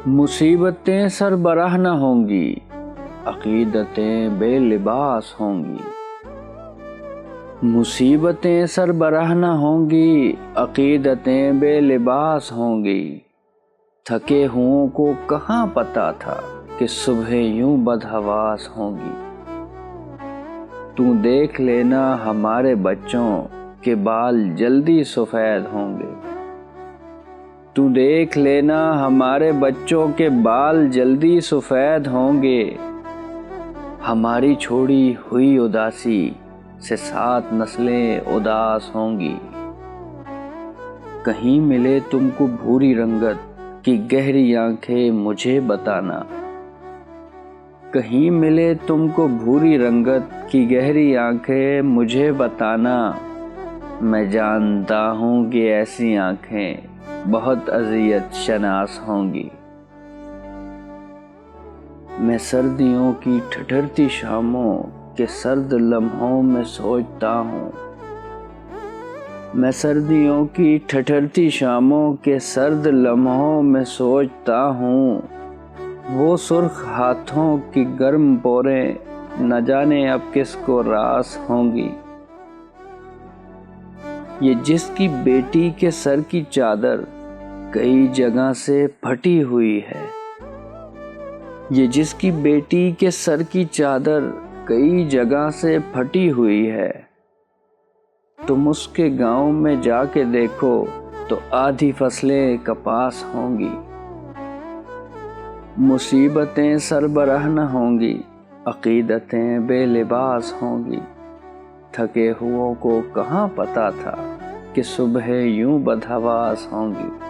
मुसीबतें सरबराह न होंगी, अकीदतें बेलिबास होंगी। मुसीबतें सरबराह न होंगी, अकीदतें बेलिबास होंगी। थके हुओं को कहाँ पता था कि सुबह यूं बदहवास होंगी। तू देख लेना हमारे बच्चों के बाल जल्दी सफ़ेद होंगे। तू देख लेना हमारे बच्चों के बाल जल्दी सफ़ेद होंगे। हमारी छोड़ी हुई उदासी से 7 नस्लें उदास होंगी। कहीं मिले तुमको भूरी रंगत की गहरी आंखें मुझे बताना। कहीं मिले तुमको भूरी रंगत की गहरी आंखें मुझे बताना। मैं जानता हूँ कि ऐसी आंखें बहुत अज़ियत शनास होंगी। मैं सर्दियों की ठठरती शामों के सर्द लम्हों में सोचता हूँ। मैं सर्दियों की ठठरती शामों के सर्द लम्हों में सोचता हूँ। वो सुर्ख हाथों की गर्म पोरें न जाने अब किसको रास होंगी। ये जिसकी बेटी के सर की चादर कई जगह से फटी हुई है। ये जिसकी बेटी के सर की चादर कई जगह से फटी हुई है। तुम उसके गांव में जाके देखो तो आधी फसलें कपास होंगी। मुसीबतें सरबराह न होंगी, अकीदतें बेलिबास होंगी। थके हुओं को कहाँ पता था कि सुबह यूं बदहवास होंगी।